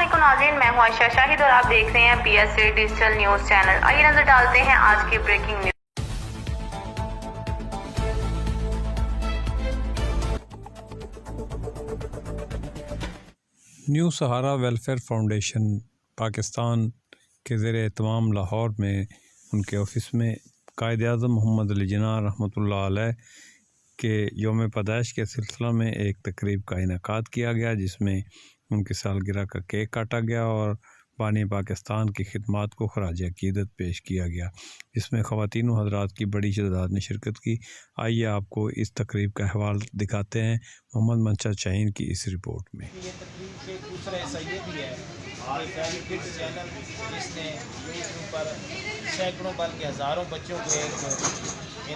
अस्सलामुअलैकुम नाज़रीन, मैं हूं आयशा शाहिद और आप देख रहे हैं PSA डिजिटल न्यूज़ चैनल। आइए नजर डालते हैं आज की ब्रेकिंग न्यूज़। न्यू सहारा वेलफेयर फाउंडेशन पाकिस्तान के ज़ेर-ए-एहतमाम लाहौर में उनके ऑफ़िस में कायद-ए-आज़म मोहम्मद अली जिन्ना रहमतुल्लाह अलैह के यौम पैदाइश के सिलसिला में एक तकरीब का इनेकाद किया गया, जिसमें उनकी सालगिरह का केक काटा गया और बानी पाकिस्तान की खिदमात को खराज अकीदत पेश किया गया, जिसमें ख़वातीन हज़रात की बड़ी तादाद ने शिरकत की। आइए आपको इस तकरीब का अहवाल दिखाते हैं मोहम्मद मंशा शाहीन की इस रिपोर्ट में। ये तकरीब के दूसरा हिस्सा ये भी है कि किड्स चैनल जिसने यूट्यूब पर सैकड़ों बल्कि हज़ारों बच्चों को एक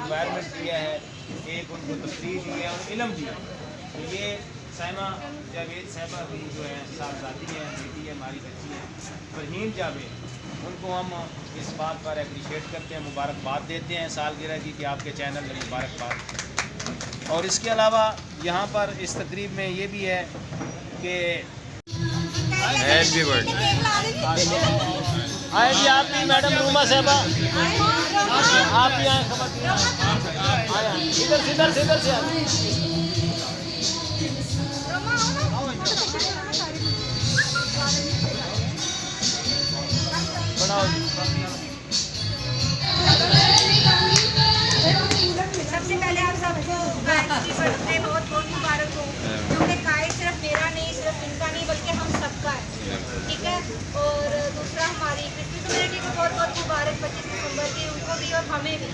इन्वायरमेंट दिया है, एक उनको तफरीह दी है और इल्म दिया। तो ये साइमा जावेद साहिबा जो है साहबजादी हैं, बेटी है, हमारी बच्ची है फरहीन जावेद, उनको हम इस बात पर अप्रिशिएट करते हैं, मुबारकबाद देते हैं सालगिरह की कि आपके चैनल में मुबारकबाद। और इसके अलावा यहाँ पर इस तकरीब में ये भी है कि हैप्पी बर्थडे आए जी, आप भी मैडम रूमा साहबा आप भी आए, खबर इधर इधर से इधर से बनाओ। सबसे पहले आप सबको हैप्पी बर्थडे बहुत बहुत मुबारक हो, क्योंकि काइट सिर्फ मेरा नहीं, सिर्फ इनका नहीं बल्कि हम सबका है, ठीक है। और दूसरा हमारी क्रिस्टी कम्युनिटी को बहुत बहुत मुबारक 25 दिसंबर की, उनको भी और हमें भी।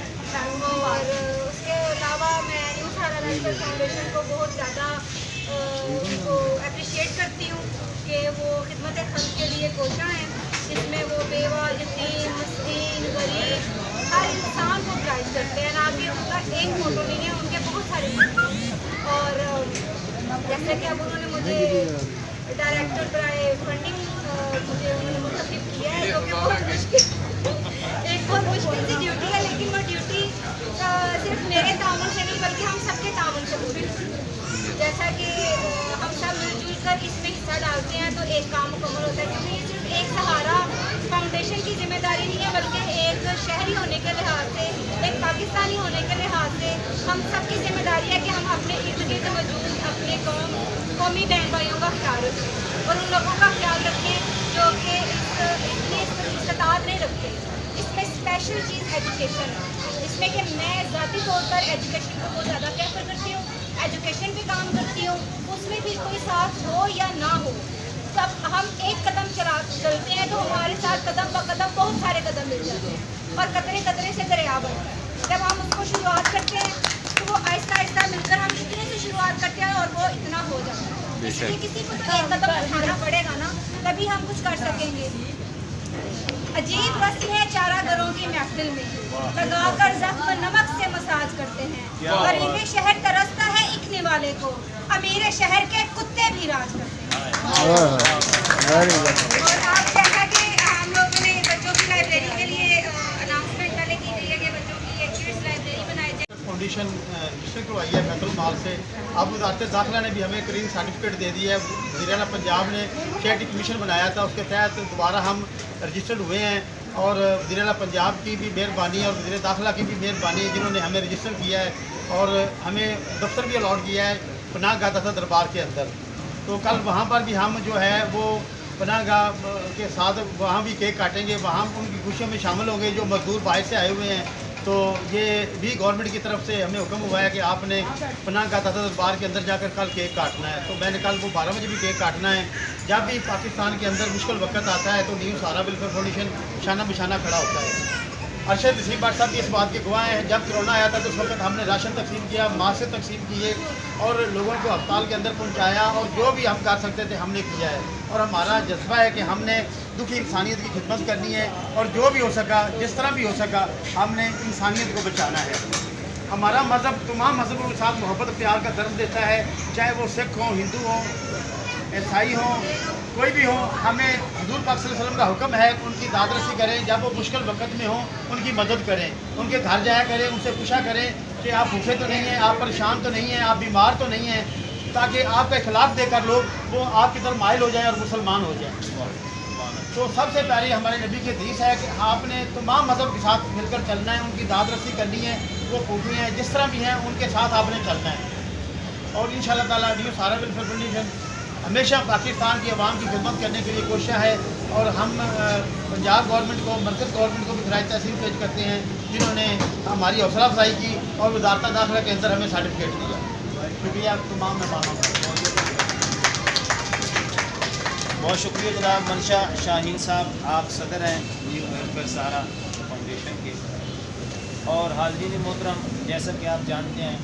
और उसके अलावा मैं न्यू सहारा वेलफेयर फाउंडेशन को बहुत ज़्यादा उनको अप्रिशिएट करती हूँ कि वो खिदमत खल्क़ के लिए कोशा हैं, जिसमें वो बेवा, यतीम, मस्कीन, गरीब हर इंसान को गाइड करते हैं। ना कि उनका एक फोटो नहीं है, उनके बहुत सारे फोटो। और जैसे कि अब उन्होंने मुझे डायरेक्टर बनाए फंडिंग मुझे उन्होंने मुंतखब किया है, जो कि बहुत मुश्किल सी ड्यूटी है, लेकिन वो ड्यूटी सिर्फ मेरे तामुन से नहीं बल्कि हम सबके तामुन से पूरी होती है। जैसा कि हम सब मिलजुल कर इसमें हिस्सा डालते हैं तो एक काम मुकम्मल होता है, क्योंकि ये सिर्फ एक सहारा फाउंडेशन की जिम्मेदारी नहीं है, बल्कि एक शहरी होने के लिहाज से, एक पाकिस्तानी होने के लिहाज से हम सब की जिम्मेदारी है कि हम अपने इर्द गिर्द मौजूद अपने कौमी बहन भाइयों का ख्याल रखें और उन लोगों का ख्याल रखें जो कि इतनी इस्तात नहीं रखते। इसमें स्पेशल चीज़ एजुकेशन है, जिसमें कि मैं ज़ाती तौर पर एजुकेशन को बहुत ज़्यादा प्रेफर करती हूँ, एजुकेशन पे काम करती हूँ। उसमें भी कोई साथ हो या ना हो, तब हम एक कदम चलते हैं तो हमारे साथ कदम ब कदम बहुत सारे कदम मिल जाते हैं और कतरे कतरे से दरिया बनता है। जब हम उसको शुरुआत करते हैं तो वो आहिस्ता आहिस्ता मिलकर हम इतने से शुरुआत करते हैं और वो इतना हो जाता है। इसलिए किसी को तो एक कदम उठाना पड़ेगा ना, तभी हम कुछ कर सकेंगे। अजीब रस्म है चारा घरों की महफिल में, लगाकर जख्म नमक से मसाज करते हैं। गरीब शहर तरसता है इकने वाले को, अमीर शहर के कुत्ते भी राज करते हैं। और आप जैसा कि हम लोगों ने बच्चों की लाइब्रेरी के लिए अनाउंसमेंट पहले की गई है कि बच्चों की एक किड्स लाइब्रेरी बनाई जाए। फाउंडेशन रजिस्टर करवाई है बैतुल माल से। अब वज़ारत दाखिला ने भी हमें ग्रीन सर्टिफिकेट दे दी है। वज़ीर-ए-आला पंजाब ने चैरिटी कमीशन बनाया था, उसके तहत दोबारा हम रजिस्टर्ड हुए हैं। और वज़ीर-ए-आला पंजाब की भी मेहरबानी और वज़ीर दाखिला की भी मेहरबानी है, जिन्होंने हमें रजिस्टर किया है और हमें दफ्तर भी अलॉट किया है पनाहगाह दाता दरबार के अंदर। तो कल वहाँ पर भी हम जो है वो पनाहगाह के साथ वहाँ भी केक काटेंगे, वहाँ उनकी खुशियों में शामिल होंगे जो मजदूर बाहर से आए हुए हैं। तो ये भी गवर्नमेंट की तरफ से हमें हुक्म हुआ है कि आपने पनाहगाह दाता दरबार के अंदर जाकर कल केक काटना है। तो मैंने कल वो 12 बजे भी केक काटना है। जब भी पाकिस्तान के अंदर मुश्किल वक्त आता है तो न्यू सहारा वेलफेयर फाउंडेशन शाना बिशाना खड़ा होता है। अरशद नसीम भट्ट साहब भी इस बात के गवाह हैं। जब कोरोना आया था तो उस वक्त हमने राशन तकसीम किया, मास्क तकसीम किए और लोगों को अस्पताल के अंदर पहुंचाया और जो भी हम कर सकते थे हमने किया है। और हमारा जज्बा है कि हमने दुखी इंसानियत की खिदमत करनी है और जो भी हो सका, जिस तरह भी हो सका, हमने इंसानियत को बचाना है। हमारा मज़हब तमाम मज़हबों के साथ मोहब्बत प्यार का दर्ज देता है, चाहे वो सिख हों, हिंदू हों, ईसाई हों, कोई भी हो। हमें हुजूर पाक सल्लल्लाहु अलैहि वसल्लम का हुक्म है उनकी दादरसी करें, जब वो मुश्किल वक्त में हों उनकी मदद करें, उनके घर जाया करें, उनसे पूछा करें कि आप भूखे तो नहीं हैं, आप परेशान तो नहीं हैं, आप बीमार तो नहीं हैं। ताकि आपका इखलाक देकर लोग वो आपकी तरफ माइल हो जाए और मुसलमान हो जाए। तो सबसे पहले हमारे नबी की हदीस है कि आपने तमाम मज़हब के साथ मिलकर चलना है, उनकी दाद रसी करनी है, वो खूबी हैं जिस तरह भी हैं उनके साथ आपने चलना है। और इंशाअल्लाह ताला न्यू सहारा वेलफेयर फाउंडेशन हमेशा पाकिस्तान की आवाम की खिदमत करने के लिए कोशिश है। और हम पंजाब गवर्नमेंट को, मरकज़ गवर्नमेंट को भी खराज तहसीन पेश करते हैं जिन्होंने हमारी हौसला अफजाई की और वजारत दाखिला के अंदर हमें सर्टिफिकेट दिया। शुक्रिया तमाम मेहमानों का। बहुत शुक्रिया जनाब मनशा शाहीन साहब, आप सदर हैं न्यू वेलफेयर सहारा फाउंडेशन के। और हाज़रीन मोहतरम, जैसा कि आप जानते हैं